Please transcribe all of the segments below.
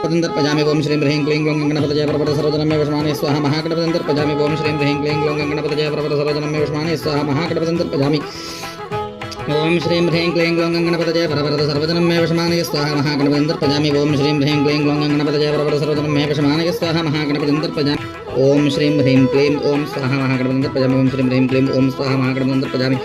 महागणपतिं तर्पयामि ओम श्रीं ह्रीं क्लीं ग्लौं गणपतये वरवरद सर्वजनं मे वशमाने स्वाहा महागणपतिं तर्पयामि ओम श्रीं ह्रीं क्लीं ग्लौं गणपतये वरवरद सर्वजनं मे वशमाने स्वाहा महागणपतिं तर्पयामि ओम श्रीं ह्रीं क्लीं ग्लौं गणपतये वरवरद सर्वजनं मे वशमाने स्वाहा महागणपतिं तर्पयामि ओम श्रीं ह्रीं क्लीं ग्लौं गणपतये वरवरद सर्वजनं मे वशमाने स्वाहा महागणपतिं तर्पयामि ओम श्रीं ह्रीं क्लीं ओम स्वाहा महागणपतिं तर्पयामि ओम श्रीं ह्रीं क्लीं ओम स्वाहा महागणपतिं तर्पयामि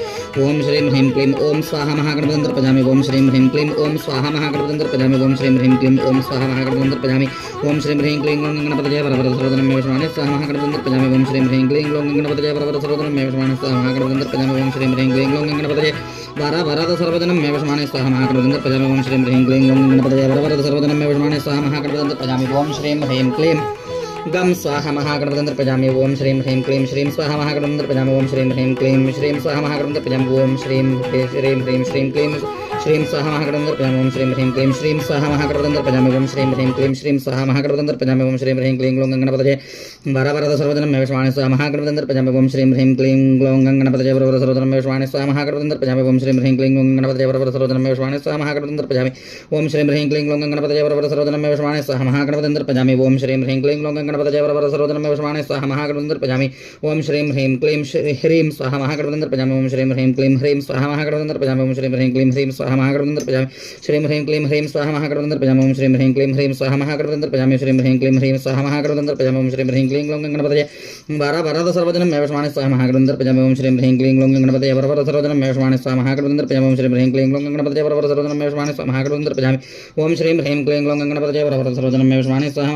ओम श्रीं ह्रीं क्लीं ओम स्वाहा महागणपतिं तर्पयामि ओम श्रीं ह्रीं क्लीं ओम स्वाहा महागणपतिं तर्पयामि ओम श्रीं ह्रीं क्लीं ओम स्वाहा महागणपतिं तर्पयामि ओम श्रीं ह्रीं क्लीं ग्लौं गणपतये वरवरद सर्वजनं मे वशमाने स्वाहा महागणपतिं तर्पयामि ओम श्रीं ह्रीं क्लीं ग्लौं गणपतये वरवरद सर्वजनं मे वशमाने स्वाहा महागणपतिं तर्पयामि ओम श्रीं ह्रीं क्लीं ग्लौं गणपतये वरवरद सर्वजनं मे वशमाने स्वाहा महागणपतिं तर्पयामि ओम श्रीं ह्रीं क्लीं ग्लौं गणपतये वरवरद सर्वजनं मे वशमाने स्वाहा महागणपतिं तर्पयामि ओम श्रीं ह्रीं क्लीं गम स्वाहा महागणपतिं तर्पयामि ओम श्रीं ह्रीं क्लीं श्रीं स्वाहा महागणपतिं तर्पयामि ओम श्रीं ह्रीं क्लीं श्रीं स्वाहा महागणपतिं तर्पयामि ओम श्रीं ह्रीं श्रीं क्लीं श्रीं स्वाहा महागणपतिं तर्पयामि ओम श्रीं ह्रीं क्लीं श्रीं स्वाहा महागणपतिं तर्पयामि ओम श्रीं ह्रीं क्लीं श्रीं स्वाहा महागणपतिं तर्पयामि ओम श्रीं ह्रीं क्लीं ग्लौं गणपतये वरवरद सर्वजनं मे वशमाने स्वाहा महागणपतिं तर्पयामि ओम श्रीं ह्रीं क्लीं ग्लौं गणपतये वरवरद सर्वजनं मे वशमाने स्वाहा महागणपतिं तर्पयामि ओम श्रीं ह्रीं क्लीं ग्लौं गणपतये वरवरद सर्वजनं मे वशमाने स्वाहा महागणपतिं तर्पयामि ओम श्रीं ह्रीं क्लीं ग्लौं गणपतये वरवरद सर्वजनं मे वशमाने स्वाहा महागणपतिं तर्पयामि ओम श्रीं ह्रीं क्लीं ग्लौं गणपतये वरवरद सर्वजनं मे वशमाने स्वाहा महागणपतिं तर्पयामि ओम श्रीं ह्रीं क्लीं ह्रीं स्वाहा महागणपतिं तर्पयामि ओम श्रीं ह्रीं क्लीं ह्रीं स्वाहा महागणपतिं तर्पयामि ओम श्रीं ह्रीं क्लीं ह्रीं स्वाहा महागणपतिं तर्पयामि श्रीं ह्रीं क्लीं ह्रीं स्वाहा महागणपतिं तर्पयामि ओम श्रीं ह्रीं क्लीं ह्रीं स्वाहा महागणपतिं तर्पयामि श्रीं ह्रीं क्लीं ह्रीं स्वाहा महागणपतिं तर्पयामि ओम श्रीं ह्रीं क्लीं ग्लौं गणपतये वरवरद सर्वजनं मे वशमाने स्वाहा महागणपतिं तर्पयामि ओम श्रीं ह्रीं क्लीं ग्लौं गणपतये वरवरद सर्वजनं मे वशमाने स्वाहा महागणपतिं तर्पयामि ओम श्रीं ह्रीं क्लीं ग्लौं गणपतये वरवरद सर्वजनं मे वशमाने स्वाहा महागणपतिं तर्पयामि ओम श्रीं ह्रीं क्लीं ग्लौं गणपतये वरवरद सर्वजनं मे वशमाने स्वाहा